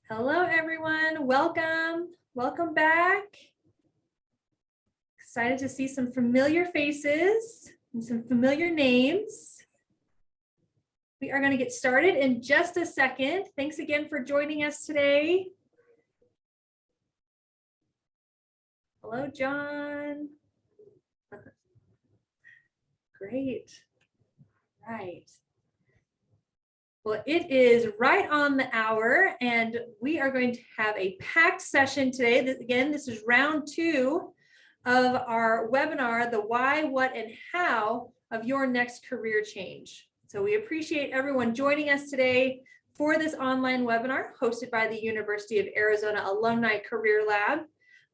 Hello, everyone. Welcome back. Excited to see some familiar faces and some familiar names. We are going to get started in just a second. Thanks again for joining us today. Hello, John. Great. Right. Well, it is right on the hour, and we are going to have a packed session today. Again, this is round 2 of our webinar, the why, what, and how of your next career change. So we appreciate everyone joining us today for this online webinar hosted by the University of Arizona Alumni Career Lab.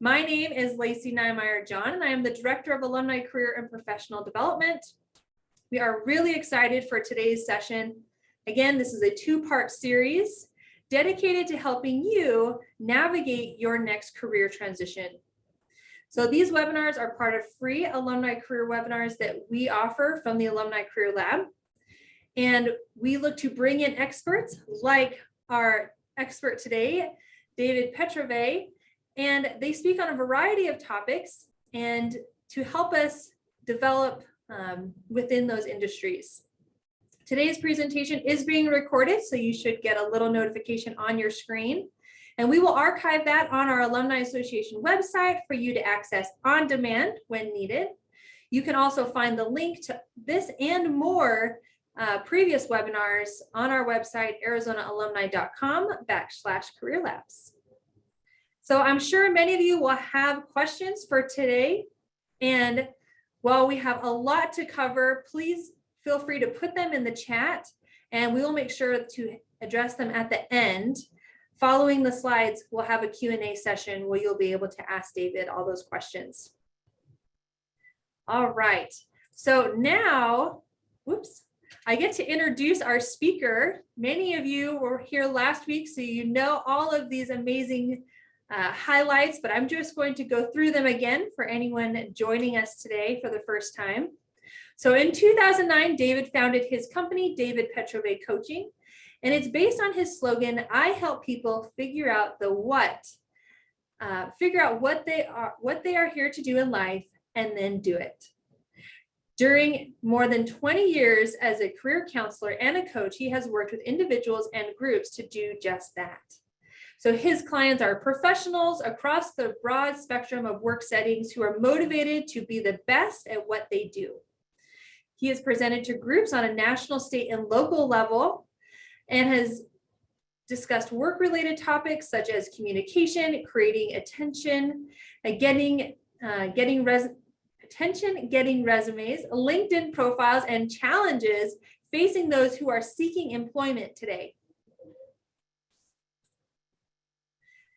My name is Lacey Niemeyer-John, and I am the Director of Alumni Career and Professional Development. We are really excited for today's session. Again, this is a 2-part series dedicated to helping you navigate your next career transition. So these webinars are part of free alumni career webinars that we offer from the Alumni Career Lab. And we look to bring in experts like our expert today, David Petrovay, and they speak on a variety of topics and to help us develop within those industries. Today's presentation is being recorded, so you should get a little notification on your screen. And we will archive that on our Alumni Association website for you to access on demand when needed. You can also find the link to this and more previous webinars on our website, arizonaalumni.com/careerlabs. So I'm sure many of you will have questions for today. And while we have a lot to cover, please feel free to put them in the chat and we will make sure to address them at the end. Following the slides, we'll have a Q&A session where you'll be able to ask David all those questions. All right, so now, I get to introduce our speaker. Many of you were here last week, so you know all of these amazing highlights, but I'm just going to go through them again for anyone joining us today for the first time. So in 2009, David founded his company, David Petrovay Coaching, and it's based on his slogan, I help people figure out the what, figure out what they are here to do in life, and then do it. During more than 20 years as a career counselor and a coach, he has worked with individuals and groups to do just that. So his clients are professionals across the broad spectrum of work settings who are motivated to be the best at what they do. He has presented to groups on a national, state, and local level and has discussed work-related topics such as communication, creating attention, getting resumes, LinkedIn profiles, and challenges facing those who are seeking employment today.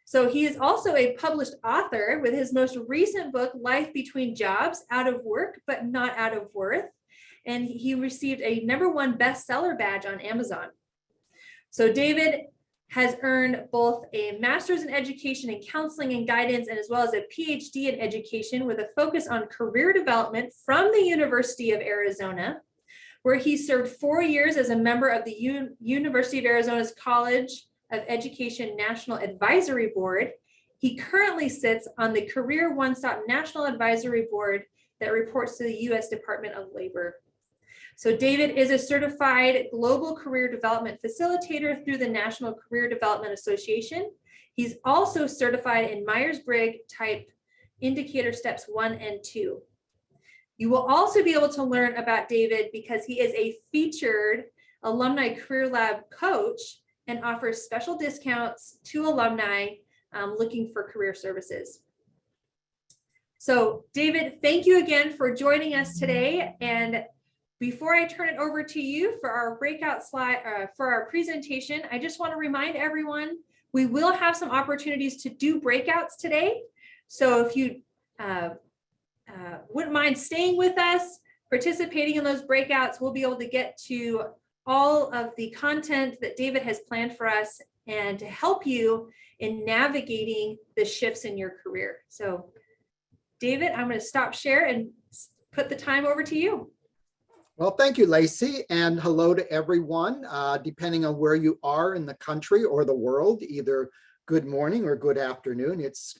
So he is also a published author with his most recent book, Life Between Jobs, Out of Work But Not Out of Worth. And he received a #1 bestseller badge on Amazon. So David has earned both a master's in education and counseling and guidance, and as well as a Ph.D. in education with a focus on career development from the University of Arizona, where he served 4 years as a member of the University of Arizona's College of Education National Advisory Board. He currently sits on the Career One Stop National Advisory Board that reports to the U.S. Department of Labor. So David is a certified global career development facilitator through the National Career Development Association. He's also certified in Myers-Briggs type indicator steps 1 and 2. You will also be able to learn about David because he is a featured Alumni Career Lab coach and offers special discounts to alumni looking for career services. So David, thank you again for joining us today. And before I turn it over to you for our breakout slide, for our presentation, I just want to remind everyone, we will have some opportunities to do breakouts today. So if you wouldn't mind staying with us, participating in those breakouts, we'll be able to get to all of the content that David has planned for us and to help you in navigating the shifts in your career. So David, I'm going to stop share and put the time over to you. Well, thank you, Lacey, and hello to everyone, depending on where you are in the country or the world, either good morning or good afternoon. It's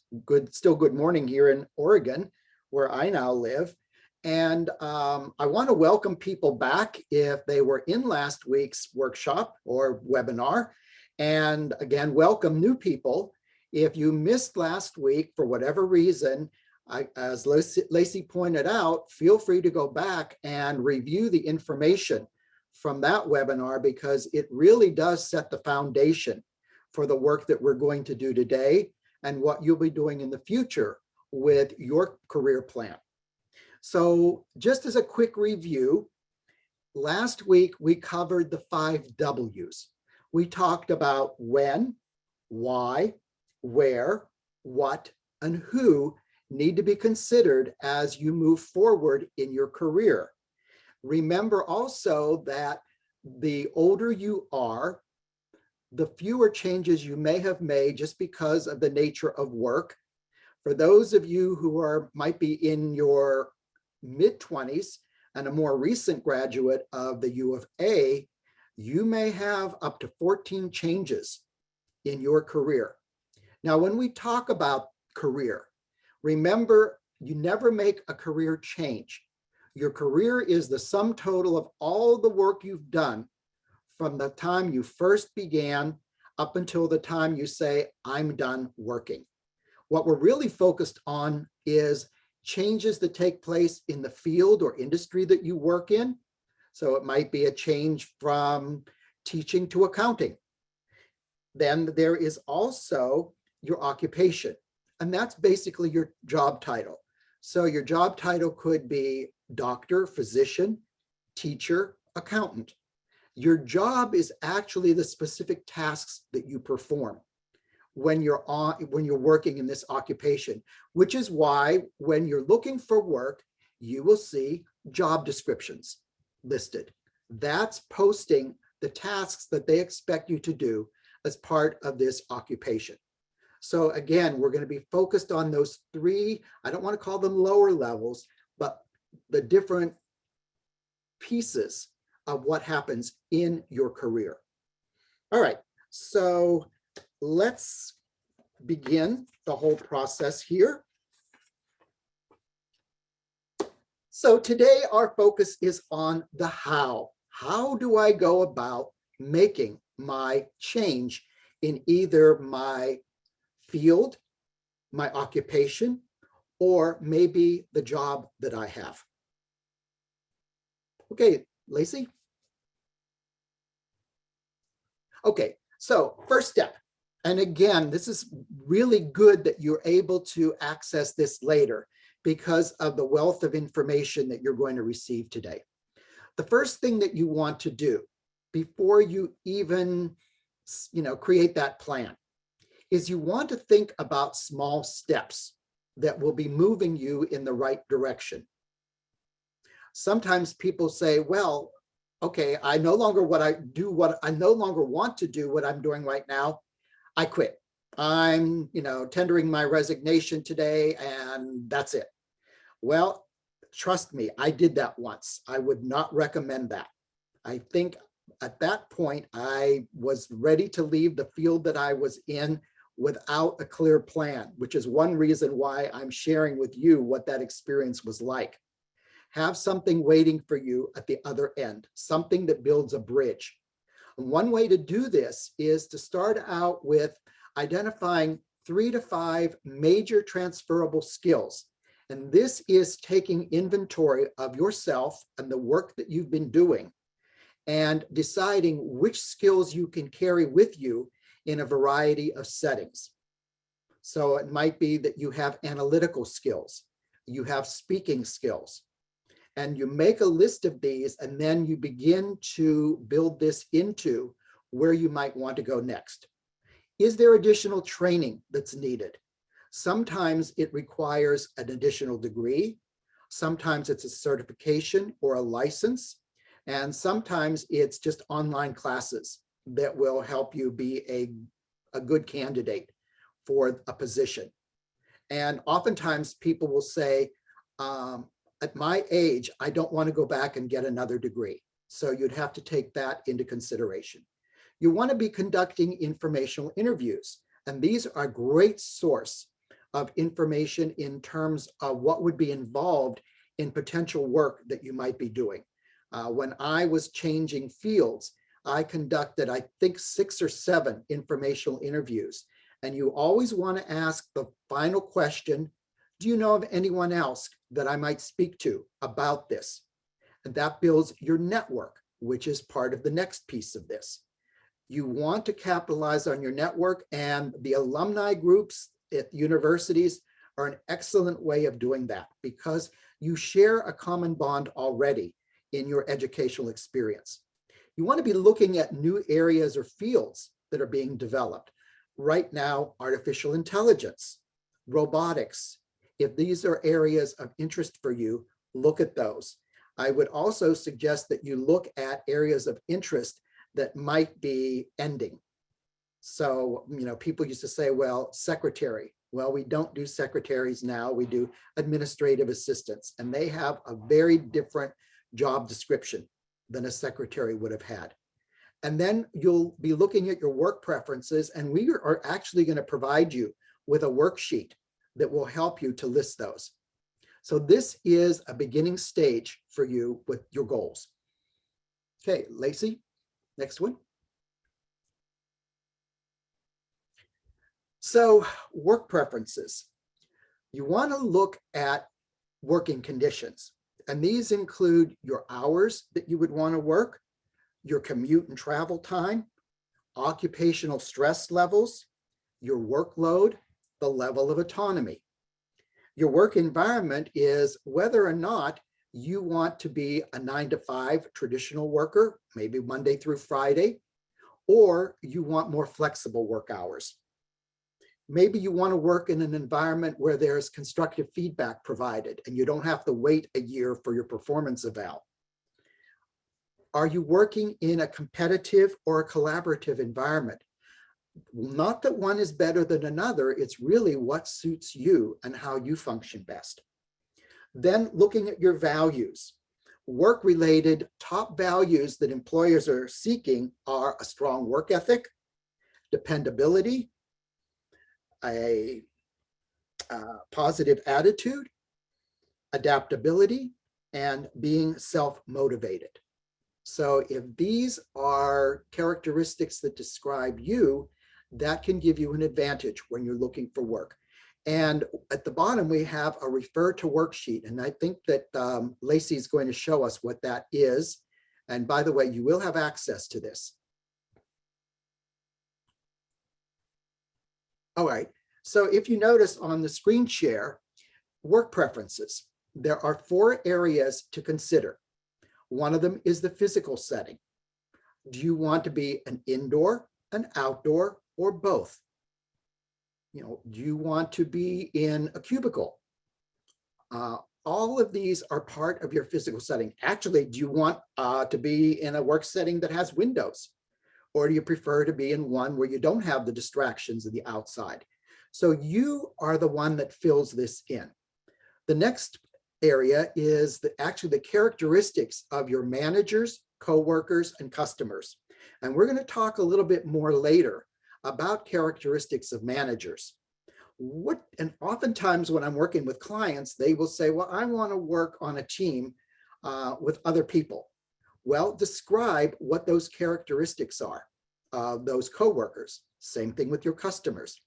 still good morning here in Oregon, where I now live. And I want to welcome people back if they were in last week's workshop or webinar. And again, welcome new people. If you missed last week for whatever reason, as Lacey pointed out, feel free to go back and review the information from that webinar, because it really does set the foundation for the work that we're going to do today and what you'll be doing in the future with your career plan. So just as a quick review, last week we covered the 5 W's. We talked about when, why, where, what, and who need to be considered as you move forward in your career. Remember also that the older you are, the fewer changes you may have made just because of the nature of work. For those of you who might be in your mid-20s and a more recent graduate of the U of A, you may have up to 14 changes in your career. Now, when we talk about career, remember, you never make a career change. Your career is the sum total of all the work you've done from the time you first began up until the time you say, I'm done working. What we're really focused on is changes that take place in the field or industry that you work in. So it might be a change from teaching to accounting. Then there is also your occupation. And that's basically your job title. So your job title could be doctor, physician, teacher, accountant. Your job is actually the specific tasks that you perform when you're working in this occupation, which is why when you're looking for work, you will see job descriptions listed. That's posting the tasks that they expect you to do as part of this occupation. So again, we're going to be focused on those 3, I don't want to call them lower levels, but the different pieces of what happens in your career. All right, so let's begin the whole process here. So today our focus is on the how. How do I go about making my change in either my field, my occupation, or maybe the job that I have? Okay, Lacey? Okay, so first step. And again, this is really good that you're able to access this later because of the wealth of information that you're going to receive today. The first thing that you want to do before you even, create that plan is you want to think about small steps that will be moving you in the right direction. Sometimes people say, well, okay, I no longer want to do what I'm doing right now. I quit. I'm, tendering my resignation today and that's it. Well, trust me, I did that once. I would not recommend that. I think at that point, I was ready to leave the field that I was in without a clear plan, which is one reason why I'm sharing with you what that experience was like. Have something waiting for you at the other end, something that builds a bridge. And one way to do this is to start out with identifying 3 to 5 major transferable skills. And this is taking inventory of yourself and the work that you've been doing and deciding which skills you can carry with you in a variety of settings. So it might be that you have analytical skills, you have speaking skills, and you make a list of these, and then you begin to build this into where you might want to go next. Is there additional training that's needed? Sometimes it requires an additional degree. Sometimes it's a certification or a license. And sometimes it's just online classes that will help you be a good candidate for a position. And oftentimes people will say, at my age, I don't want to go back and get another degree. So you'd have to take that into consideration. You want to be conducting informational interviews, and these are a great source of information in terms of what would be involved in potential work that you might be doing. When I was changing fields, I conducted, I think, 6 or 7 informational interviews. And you always want to ask the final question, do you know of anyone else that I might speak to about this? And that builds your network, which is part of the next piece of this. You want to capitalize on your network, and the alumni groups at universities are an excellent way of doing that because you share a common bond already in your educational experience. You want to be looking at new areas or fields that are being developed. Right now, artificial intelligence, robotics. If these are areas of interest for you, look at those. I would also suggest that you look at areas of interest that might be ending. So, people used to say, well, secretary. Well, we don't do secretaries now. We do administrative assistants, and they have a very different job description than a secretary would have had. And then you'll be looking at your work preferences, and we are actually going to provide you with a worksheet that will help you to list those. So this is a beginning stage for you with your goals. Okay, Lacey, next one. So work preferences. You want to look at working conditions, and these include your hours that you would want to work, your commute and travel time, occupational stress levels, your workload, the level of autonomy. Your work environment is whether or not you want to be a 9-to-5 traditional worker, maybe Monday through Friday, or you want more flexible work hours. Maybe you want to work in an environment where there's constructive feedback provided and you don't have to wait a year for your performance eval. Are you working in a competitive or a collaborative environment? Not that one is better than another, it's really what suits you and how you function best. Then looking at your values. Work-related top values that employers are seeking are a strong work ethic, dependability, a positive attitude, adaptability, and being self-motivated. So if these are characteristics that describe you, that can give you an advantage when you're looking for work. And at the bottom, we have a refer to worksheet. And I think that Lacey is going to show us what that is. And by the way, you will have access to this. All right, so if you notice on the screen share, work preferences, there are 4 areas to consider. One of them is the physical setting. Do you want to be an indoor, an outdoor, or both? Do you want to be in a cubicle? All of these are part of your physical setting. Actually, do you want to be in a work setting that has windows? Or do you prefer to be in one where you don't have the distractions of the outside? So you are the one that fills this in. The next area is actually the characteristics of your managers, coworkers, and customers. And we're going to talk a little bit more later about characteristics of managers. And oftentimes when I'm working with clients, they will say, well, I want to work on a team with other people. Well, describe what those characteristics are, those coworkers. Same thing with your customers.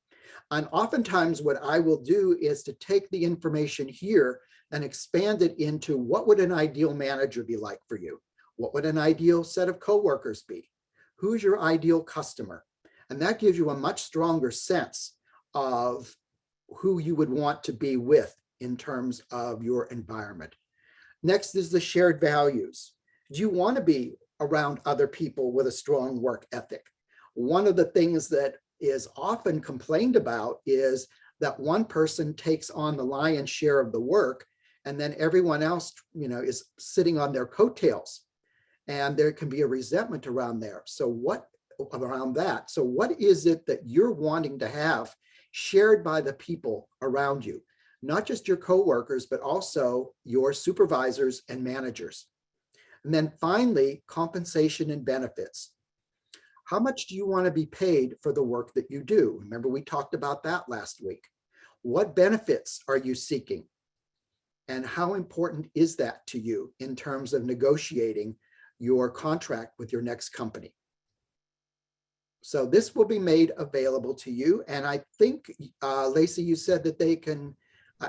And oftentimes what I will do is to take the information here and expand it into what would an ideal manager be like for you? What would an ideal set of coworkers be? Who's your ideal customer? And that gives you a much stronger sense of who you would want to be with in terms of your environment. Next is the shared values. Do you want to be around other people with a strong work ethic? One of the things that is often complained about is that one person takes on the lion's share of the work and then everyone else, is sitting on their coattails, and there can be a resentment around there. So what is it that you're wanting to have shared by the people around you? not just your coworkers, but also your supervisors and managers. And then finally, compensation and benefits. How much do you want to be paid for the work that you do? Remember, we talked about that last week. What benefits are you seeking? And how important is that to you in terms of negotiating your contract with your next company? So this will be made available to you. And I think, Lacey, you said that they can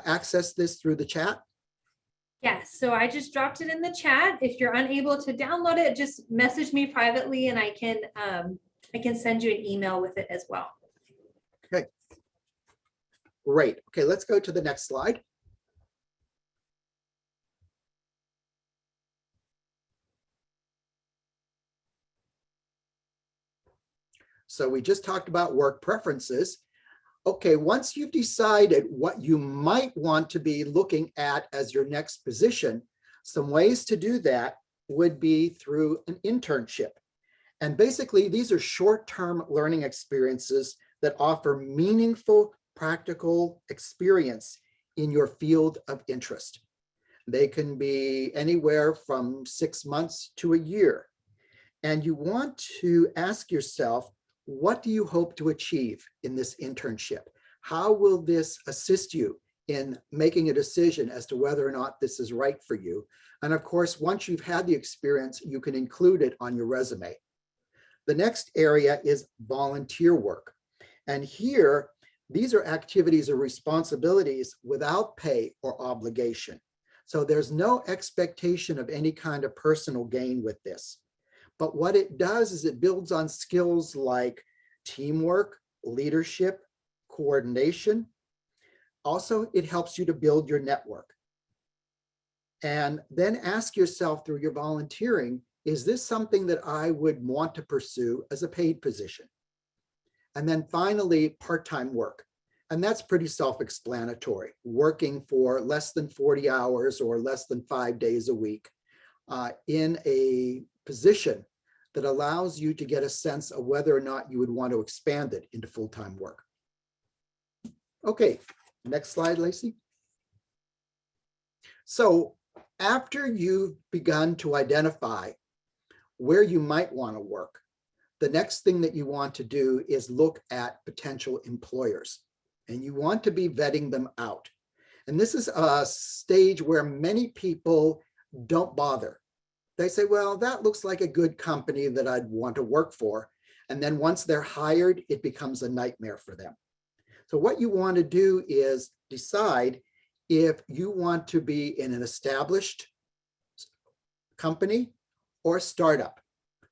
access this through the chat. Yes, so I just dropped it in the chat. If you're unable to download it, just message me privately and I can send you an email with it as well. Okay. Great. Okay, let's go to the next slide. So we just talked about work preferences. Okay, once you've decided what you might want to be looking at as your next position, some ways to do that would be through an internship. And basically, these are short-term learning experiences that offer meaningful, practical experience in your field of interest. They can be anywhere from 6 months to a year. And you want to ask yourself, what do you hope to achieve in this internship? How will this assist you in making a decision as to whether or not this is right for you? And of course, once you've had the experience, you can include it on your resume. The next area is volunteer work. And here, these are activities or responsibilities without pay or obligation. So there's no expectation of any kind of personal gain with this. But what it does is it builds on skills like teamwork, leadership, coordination. Also, it helps you to build your network. And then ask yourself through your volunteering, is this something that I would want to pursue as a paid position? And then finally, part-time work. And that's pretty self-explanatory, working for less than 40 hours or less than 5 days a week in a position that allows you to get a sense of whether or not you would want to expand it into full-time work. Okay, next slide, Lacey. So after you've begun to identify where you might want to work, the next thing that you want to do is look at potential employers, and you want to be vetting them out. And this is a stage where many people don't bother. They say, well, that looks like a good company that I'd want to work for. And then once they're hired, it becomes a nightmare for them. So what you want to do is decide if you want to be in an established company or startup.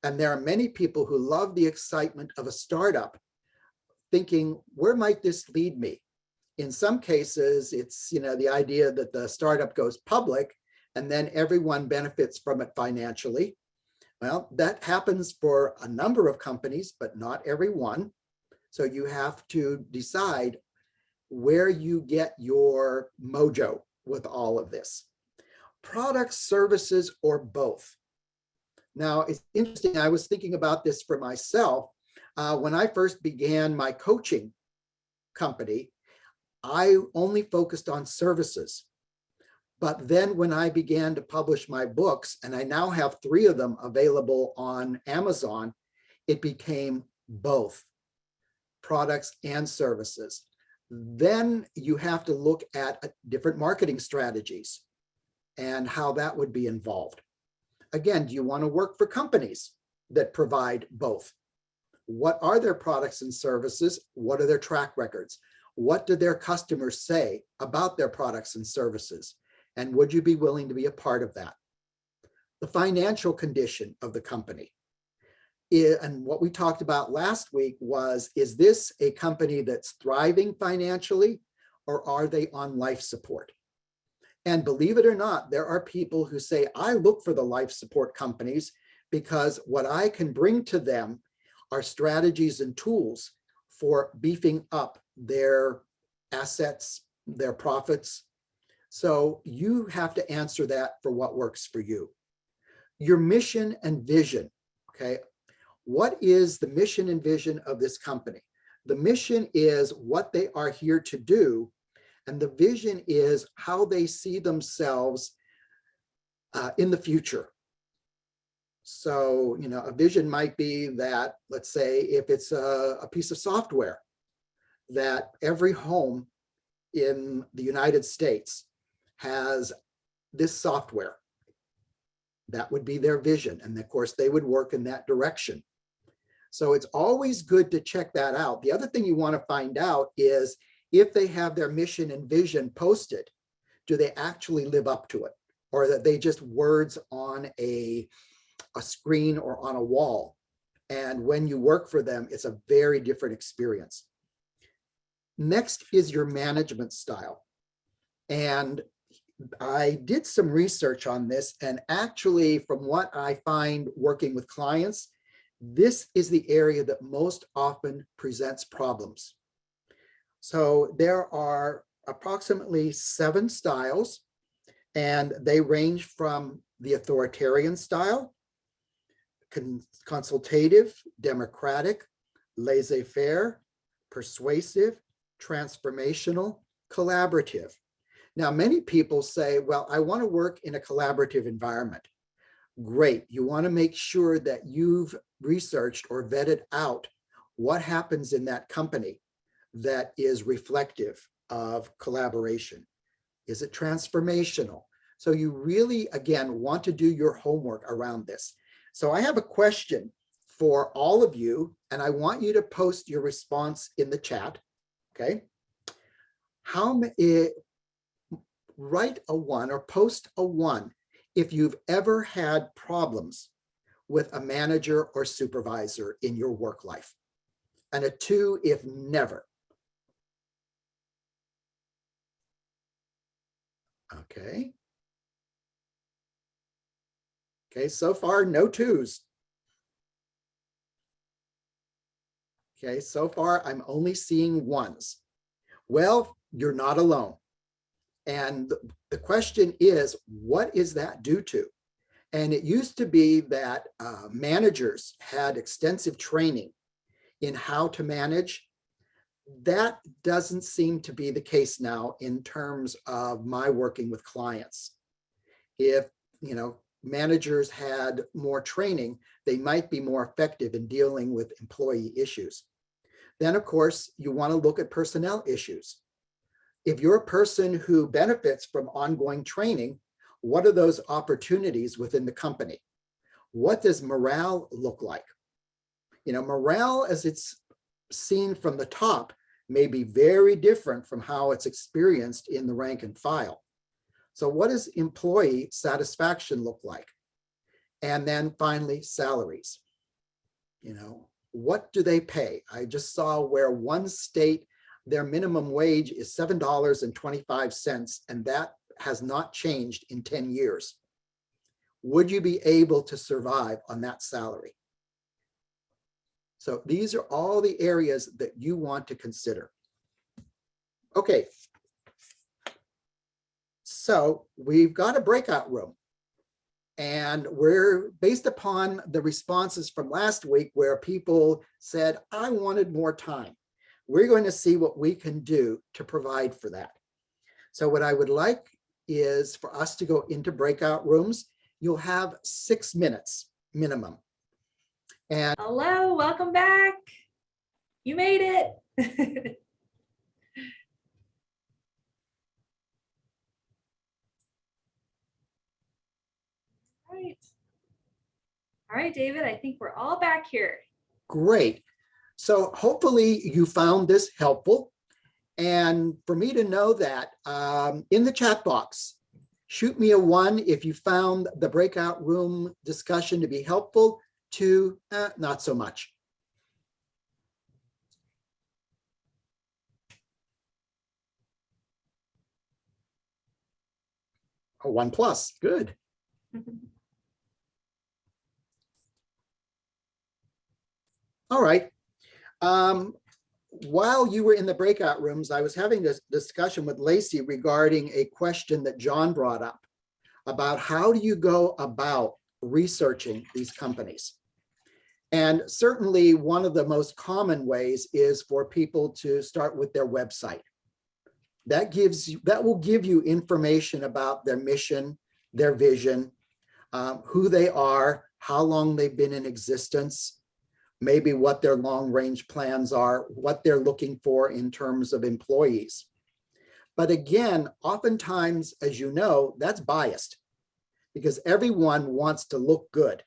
And there are many people who love the excitement of a startup, thinking, where might this lead me? In some cases, it's the idea that the startup goes public and then everyone benefits from it financially. Well, that happens for a number of companies, but not every one. So you have to decide where you get your mojo with all of this. Products, services, or both. Now, it's interesting, I was thinking about this for myself. When I first began my coaching company, I only focused on services. But then when I began to publish my books, and I now have 3 of them available on Amazon, it became both products and services. Then you have to look at different marketing strategies and how that would be involved. Again, do you want to work for companies that provide both? What are their products and services? What are their track records? What do their customers say about their products and services? And would you be willing to be a part of that? The financial condition of the company. And what we talked about last week was, is this a company that's thriving financially, or are they on life support? And believe it or not, there are people who say, I look for the life support companies because what I can bring to them are strategies and tools for beefing up their assets, their profits. So you have to answer that for what works for you. Your mission and vision, okay? What is the mission and vision of this company? The mission is what they are here to do, And the vision is how they see themselves in the future. So, a vision might be that, let's say, if it's a piece of software, that every home in the United States has this software. That would be their vision. And of course, they would work in that direction. So it's always good to check that out. The other thing you want to find out is if they have their mission and vision posted, do they actually live up to it? Or that they just words on a screen or on a wall? And when you work for them, it's a very different experience. Next is your management style. And I did some research on this, and actually from what I find working with clients, this is the area that most often presents problems. So there are approximately 7 styles, and they range from the authoritarian style, consultative, democratic, laissez-faire, persuasive, transformational, collaborative. Now, many people say, well, I want to work in a collaborative environment. Great. You want to make sure that you've researched or vetted out what happens in that company that is reflective of collaboration. Is it transformational? So you really, again, want to do your homework around this. So I have a question for all of you, and I want you to post your response in the chat, okay? Write a 1 or post a 1 if you've ever had problems with a manager or supervisor in your work life, and a 2 if never. Okay. Okay, so far no 2s. Okay, so far I'm only seeing 1s. Well, you're not alone. And the question is, what is that due to? And it used to be that managers had extensive training in how to manage. That doesn't seem to be the case now in terms of my working with clients. If, managers had more training, they might be more effective in dealing with employee issues. Then, of course, you want to look at personnel issues. If you're a person who benefits from ongoing training, what are those opportunities within the company? What does morale look like? Morale, as it's seen from the top, may be very different from how it's experienced in the rank and file. So what does employee satisfaction look like? And then finally, salaries. What do they pay? I just saw where one state, their minimum wage is $7.25, and that has not changed in 10 years. Would you be able to survive on that salary? So these are all the areas that you want to consider. Okay. So we've got a breakout room, and we're based upon the responses from last week where people said, I wanted more time. We're going to see what we can do to provide for that. So what I would like is for us to go into breakout rooms. You'll have 6 minutes minimum. And hello, welcome back. You made it. All right, David, I think we're all back here. Great. So hopefully you found this helpful. And for me to know that, in the chat box, shoot me a 1 if you found the breakout room discussion to be helpful, 2, not so much. A 1+, good. All right. While you were in the breakout rooms, I was having this discussion with Lacey regarding a question that John brought up about how do you go about researching these companies? And certainly one of the most common ways is for people to start with their website. That will give you information about their mission, their vision, who they are, how long they've been in existence, maybe what their long-range plans are, what they're looking for in terms of employees. But again, oftentimes, as you know, that's biased because everyone wants to look good.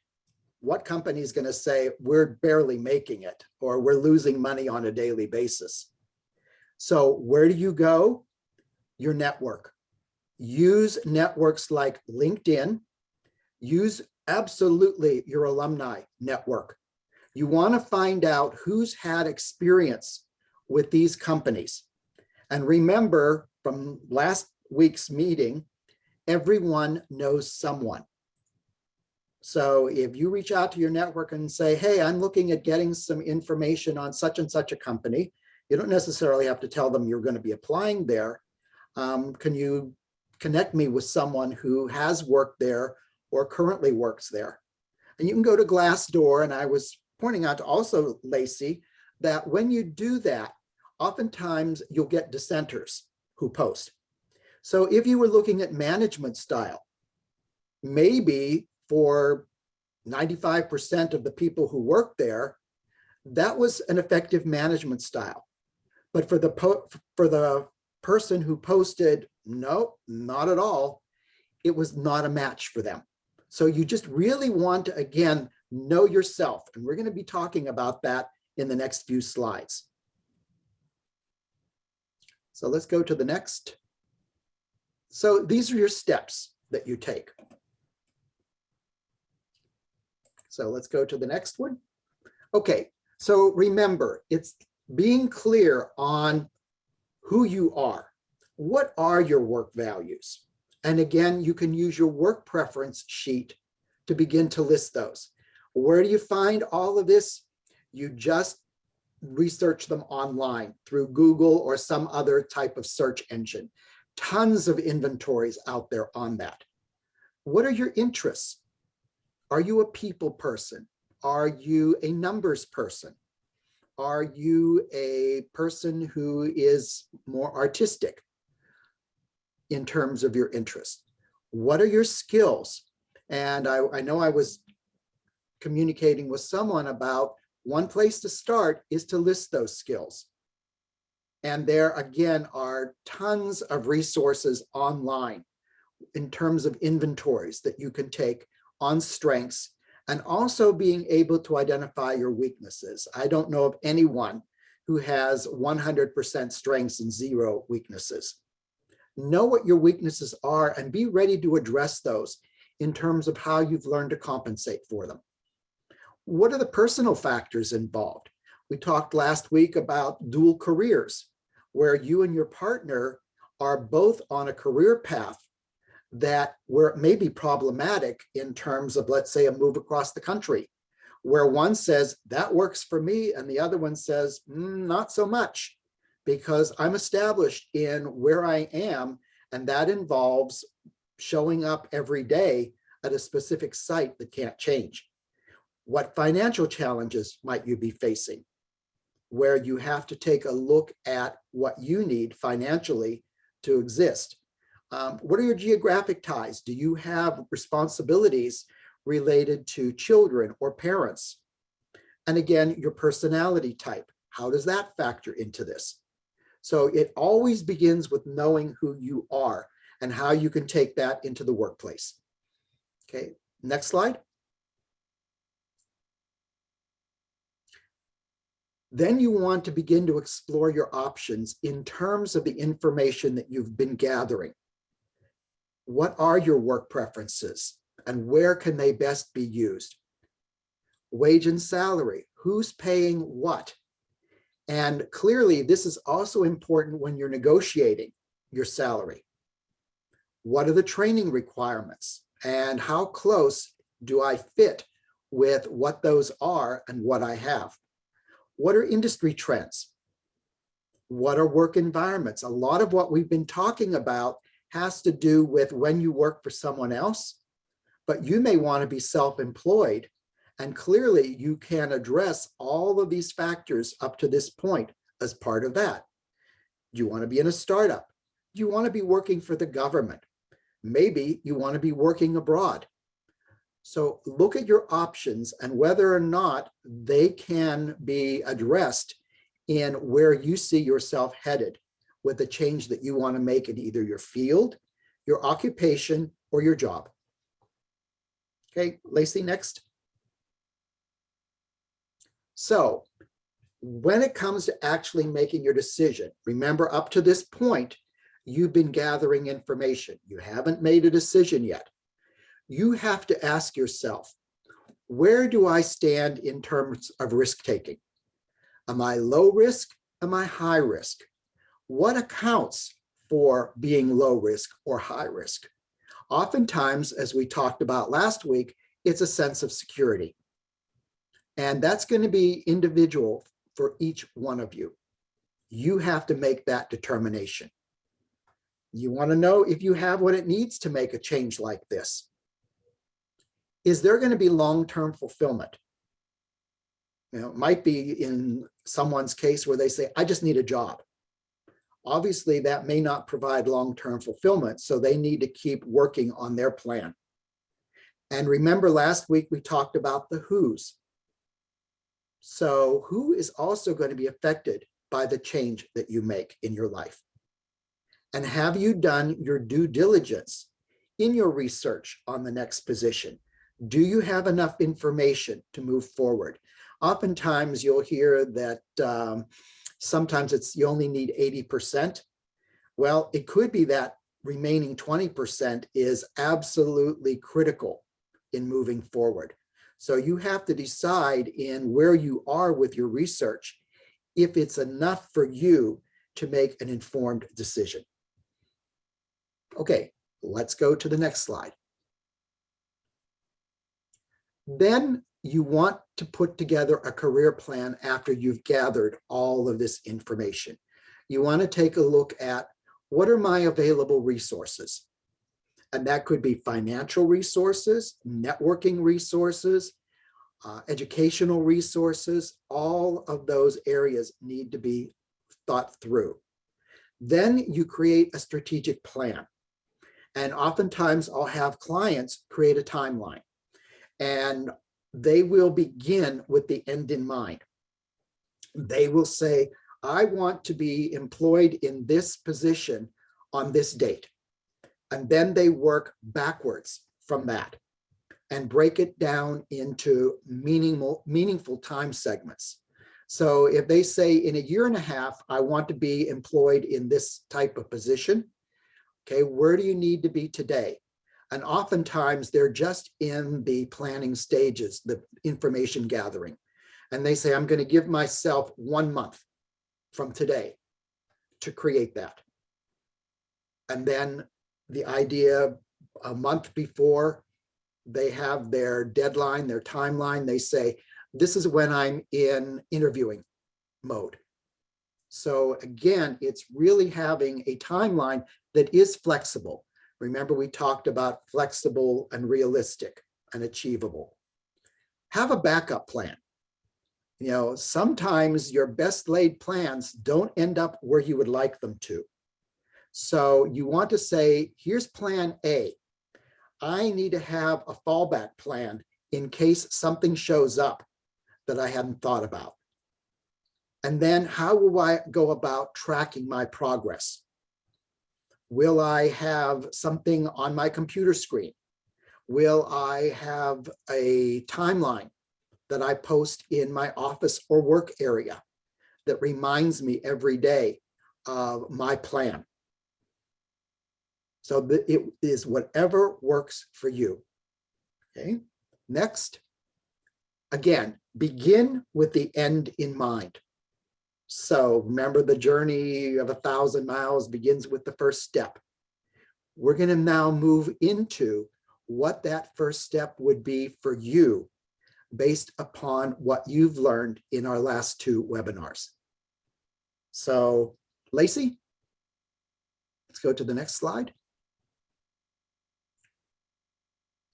What company is going to say, we're barely making it, or we're losing money on a daily basis? So where do you go? Your network. Use networks like LinkedIn. Use absolutely your alumni network. You want to find out who's had experience with these companies. And remember from last week's meeting, everyone knows someone. So if you reach out to your network and say, hey, I'm looking at getting some information on such and such a company, you don't necessarily have to tell them you're going to be applying there. Can you connect me with someone who has worked there or currently works there? And you can go to Glassdoor, and I was pointing out to also Lacey that when you do that, oftentimes you'll get dissenters who post. So if you were looking at management style, maybe for 95% of the people who work there, that was an effective management style. But for the person who posted, no, not at all, it was not a match for them. So you just really want to, again, know yourself. And we're going to be talking about that in the next few slides. So let's go to the next. So these are your steps that you take. So let's go to the next one. Okay, so remember, it's being clear on who you are. What are your work values? And again, you can use your work preference sheet to begin to list those. Where do you find all of this? You just research them online through Google or some other type of search engine. Tons of inventories out there on that. What are your interests? Are you a people person? Are you a numbers person? Are you a person who is more artistic in terms of your interest? What are your skills? And I know I was communicating with someone about one place to start is to list those skills. And there again are tons of resources online in terms of inventories that you can take on strengths and also being able to identify your weaknesses. I don't know of anyone who has 100% strengths and 0 weaknesses. Know what your weaknesses are and be ready to address those in terms of how you've learned to compensate for them. What are the personal factors involved? We talked last week about dual careers, where you and your partner are both on a career path that where it may be problematic in terms of, let's say, a move across the country, where one says that works for me and the other one says not so much, because I'm established in where I am, and that involves showing up every day at a specific site that can't change. What financial challenges might you be facing, where you have to take a look at what you need financially to exist? What are your geographic ties? Do you have responsibilities related to children or parents? And again, your personality type, how does that factor into this? So it always begins with knowing who you are and how you can take that into the workplace. Okay, next slide. Then you want to begin to explore your options in terms of the information that you've been gathering. What are your work preferences and where can they best be used? Wage and salary, who's paying what? And clearly, this is also important when you're negotiating your salary. What are the training requirements and how close do I fit with what those are and what I have? What are industry trends? What are work environments? A lot of what we've been talking about has to do with when you work for someone else, but you may want to be self-employed. And clearly you can address all of these factors up to this point as part of that. Do you want to be in a startup? you want to be working for the government. Maybe you want to be working abroad. So look at your options and whether or not they can be addressed in where you see yourself headed with the change that you want to make in either your field, your occupation, or your job. Okay, Lacey, next. So when it comes to actually making your decision, remember up to this point, you've been gathering information. You haven't made a decision yet. You have to ask yourself, where do I stand in terms of risk taking? Am I low risk? Am I high risk? What accounts for being low risk or high risk? Oftentimes, as we talked about last week, it's a sense of security. And that's going to be individual for each one of you. You have to make that determination. You want to know if you have what it needs to make a change like this. Is there going to be long-term fulfillment? You know, it might be in someone's case where they say, I just need a job. Obviously, that may not provide long-term fulfillment, so they need to keep working on their plan. And remember last week, we talked about the who's. So who is also going to be affected by the change that you make in your life? And have you done your due diligence in your research on the next position? Do you have enough information to move forward? Oftentimes you'll hear that sometimes it's you only need 80%. Well, it could be that remaining 20% is absolutely critical in moving forward. So you have to decide in where you are with your research, if it's enough for you to make an informed decision. Okay, let's go to the next slide. Then you want to put together a career plan after you've gathered all of this information. You want to take a look at what are my available resources? And that could be financial resources, networking resources, educational resources. All of those areas need to be thought through. Then you create a strategic plan. And oftentimes I'll have clients create a timeline. And they will begin with the end in mind. They will say, I want to be employed in this position on this date. And then they work backwards from that and break it down into meaningful time segments. So if they say in a year and a half, I want to be employed in this type of position, okay, where do you need to be today? And oftentimes they're just in the planning stages, the information gathering. And they say, I'm going to give myself 1 month from today to create that. And then the idea a month before they have their deadline, their timeline, they say, this is when I'm in interviewing mode. So again, it's really having a timeline that is flexible. Remember, we talked about flexible and realistic and achievable. Have a backup plan. You know, sometimes your best laid plans don't end up where you would like them to. So you want to say, here's plan A. I need to have a fallback plan in case something shows up that I hadn't thought about. And then how will I go about tracking my progress? Will I have something on my computer screen? Will I have a timeline that I post in my office or work area that reminds me every day of my plan? So it is whatever works for you. Okay, next. Again, begin with the end in mind. So remember, the journey of 1,000 miles begins with the first step. We're going to now move into what that first step would be for you based upon what you've learned in our last 2 webinars. So Lacey, let's go to the next slide.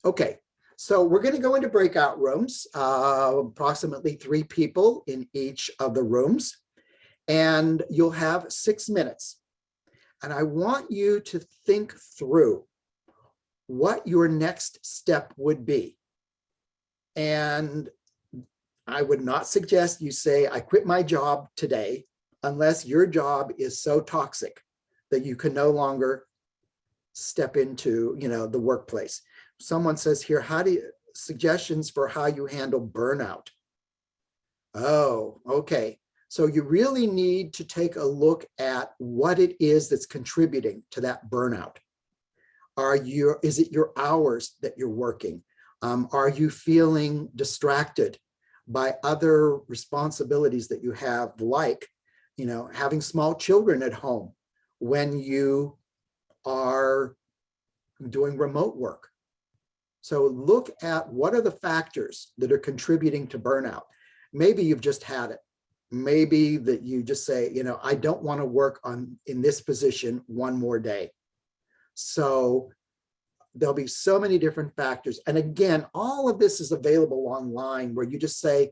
Okay, so we're going to go into breakout rooms, approximately 3 people in each of the rooms. And you'll have 6 minutes. And I want you to think through what your next step would be. And I would not suggest you say, I quit my job today, unless your job is so toxic that you can no longer step into, the workplace. Someone says here, suggestions for how you handle burnout. Oh, okay. So you really need to take a look at what it is that's contributing to that burnout. Is it your hours that you're working? Are you feeling distracted by other responsibilities that you have, like, having small children at home when you are doing remote work? So look at what are the factors that are contributing to burnout. Maybe you've just had it. Maybe that you just say, I don't want to work in this position one more day. So there'll be so many different factors. And again, all of this is available online, where you just say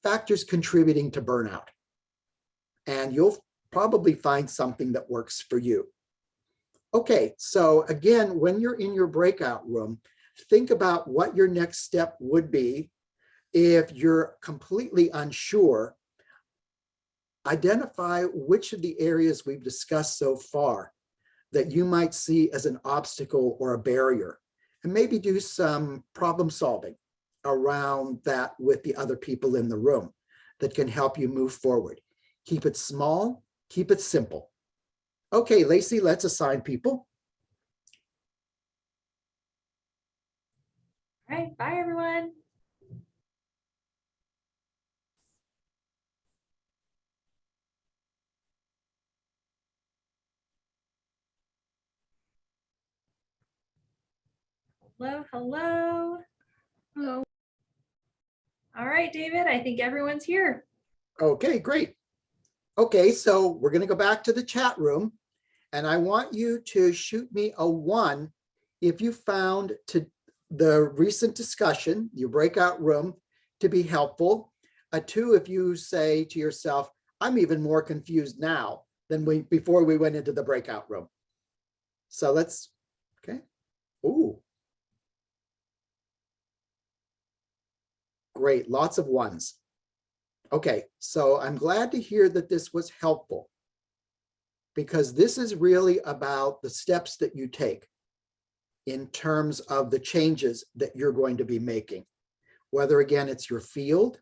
factors contributing to burnout. And you'll probably find something that works for you. Okay, so again, when you're in your breakout room, think about what your next step would be. If you're completely unsure, identify which of the areas we've discussed so far that you might see as an obstacle or a barrier, and maybe do some problem solving around that with the other people in the room that can help you move forward. Keep it small, keep it simple. Okay, Lacey, let's assign people. All right, bye everyone. Hello, hello. Hello. All right, David, I think everyone's here. Okay, great. Okay, so we're going to go back to the chat room, and I want you to shoot me a 1 if you found the recent discussion, your breakout room, to be helpful. A 2 if you say to yourself, I'm even more confused now than before we went into the breakout room. So let's, okay. Ooh. Great, lots of 1s. Okay, so I'm glad to hear that this was helpful, because this is really about the steps that you take in terms of the changes that you're going to be making, whether again, it's your field,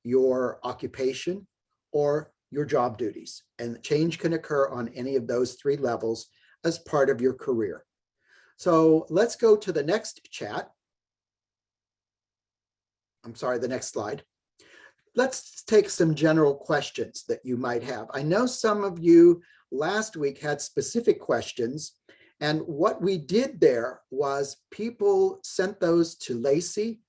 your occupation, or your job duties. And change can occur on any of those 3 levels as part of your career. So let's go to the next chat. I'm sorry, the next slide. Let's take some general questions that you might have. I know some of you last week had specific questions, and what we did there was people sent those to Lacey,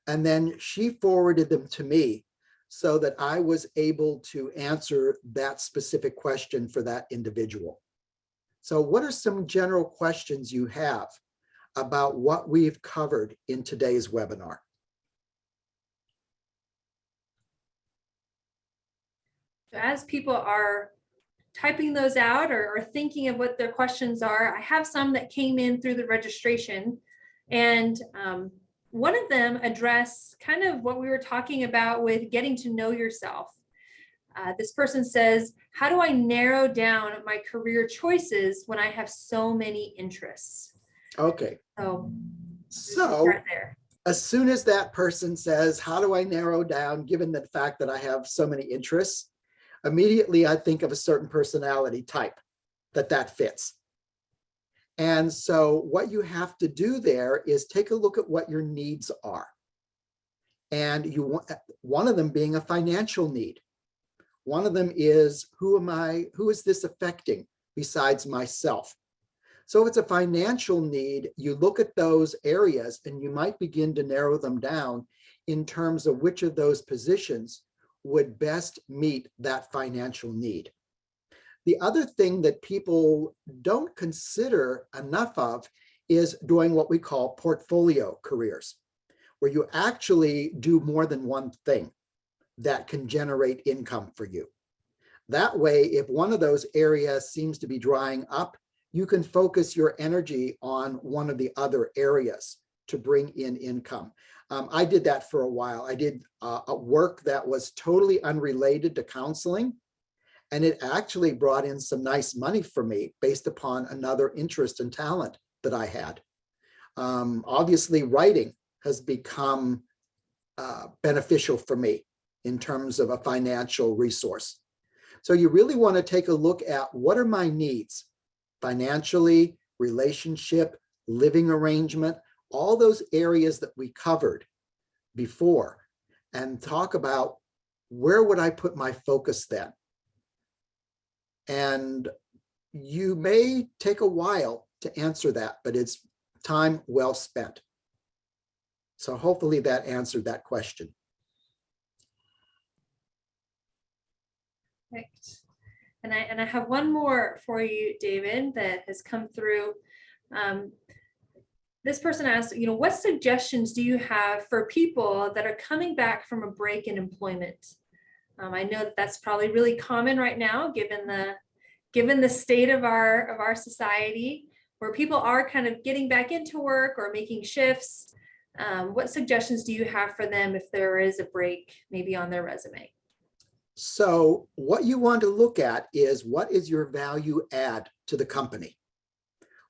and then she forwarded them to me so that I was able to answer that specific question for that individual. So what are some general questions you have about what we've covered in today's webinar? As people are typing those out or thinking of what their questions are, I have some that came in through the registration. And one of them addressed kind of what we were talking about with getting to know yourself. This person says, how do I narrow down my career choices when I have so many interests? Okay. So start there. As soon as that person says, how do I narrow down, given the fact that I have so many interests, immediately I think of a certain personality type that fits. And so what you have to do there is take a look at what your needs are. And you want one of them being a financial need. One of them is, who is this affecting besides myself? So if it's a financial need, you look at those areas and you might begin to narrow them down in terms of which of those positions would best meet that financial need. The other thing that people don't consider enough of is doing what we call portfolio careers, where you actually do more than one thing that can generate income for you. That way, if one of those areas seems to be drying up, you can focus your energy on one of the other areas to bring in income. I did that for a while. I did a work that was totally unrelated to counseling, and it actually brought in some nice money for me based upon another interest and talent that I had. Obviously, writing has become beneficial for me in terms of a financial resource. So you really want to take a look at what are my needs financially, relationship, living arrangement, all those areas that we covered before, and talk about where would I put my focus then? And you may take a while to answer that, but it's time well spent. So hopefully that answered that question. Perfect. And I have one more for you, David, that has come through. This person asked, what suggestions do you have for people that are coming back from a break in employment? I know that that's probably really common right now, given the state of our society, where people are kind of getting back into work or making shifts. What suggestions do you have for them if there is a break maybe on their resume? So what you want to look at is what is your value add to the company?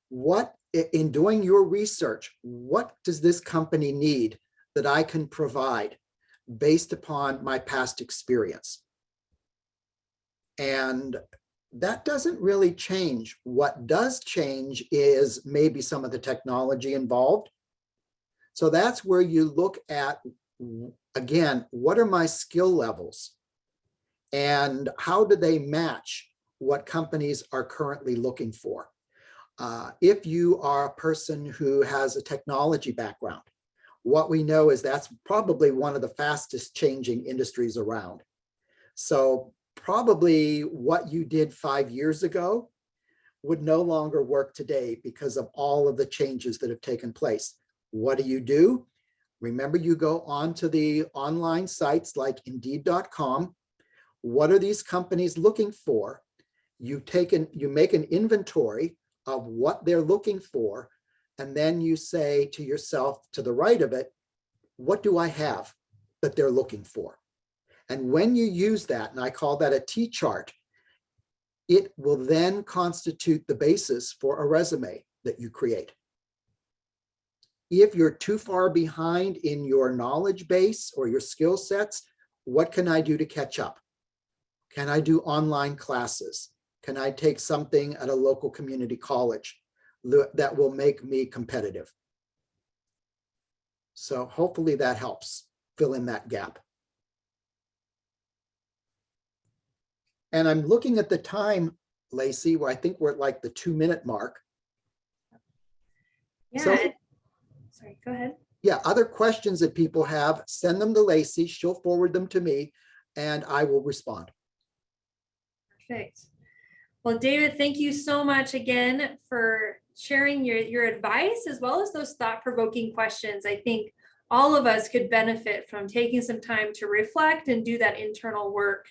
What, in doing your research, what does this company need that I can provide based upon my past experience? And that doesn't really change. What does change is maybe some of the technology involved. So that's where you look at, again, what are my skill levels? And how do they match what companies are currently looking for? If you are a person who has a technology background, what we know is that's probably one of the fastest changing industries around. So probably what you did 5 years ago would no longer work today because of all of the changes that have taken place. What do? Remember, you go on to the online sites like Indeed.com. What are these companies looking for? You make an inventory of what they're looking for, and then you say to yourself, to the right of it, what do I have that they're looking for? And when you use that, and I call that a T-chart, it will then constitute the basis for a resume that you create. If you're too far behind in your knowledge base or your skill sets, what can I do to catch up? Can I do online classes? Can I take something at a local community college that will make me competitive? So hopefully that helps fill in that gap. And I'm looking at the time, Lacey, where I think we're at like the 2-minute mark. Yeah. So, sorry, go ahead. Yeah, other questions that people have, send them to Lacey. She'll forward them to me and I will respond. Perfect. Well, David, thank you so much again for sharing your advice as well as those thought-provoking questions. I think all of us could benefit from taking some time to reflect and do that internal work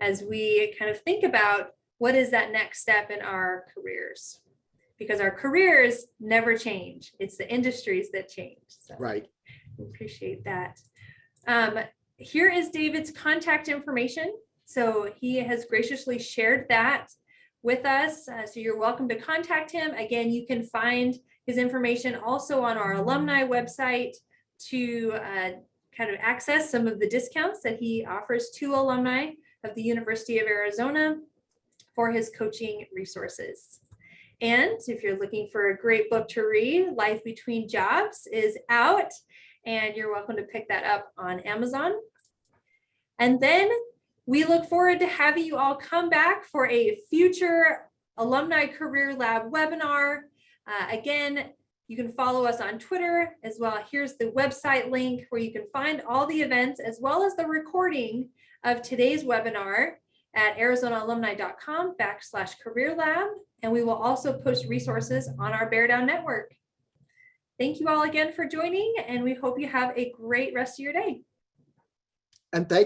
as we kind of think about what is that next step in our careers, because our careers never change. It's the industries that change. So right. We appreciate that. Here is David's contact information. So he has graciously shared that with us. So you're welcome to contact him. Again, you can find his information also on our alumni website to kind of access some of the discounts that he offers to alumni of the University of Arizona for his coaching resources. And if you're looking for a great book to read, Life Between Jobs is out, and you're welcome to pick that up on Amazon. And then we look forward to having you all come back for a future Alumni Career Lab webinar. Again, you can follow us on Twitter as well. Here's the website link where you can find all the events as well as the recording of today's webinar at arizonaalumni.com/career-lab. And we will also post resources on our Bear Down network. Thank you all again for joining, and we hope you have a great rest of your day. And thank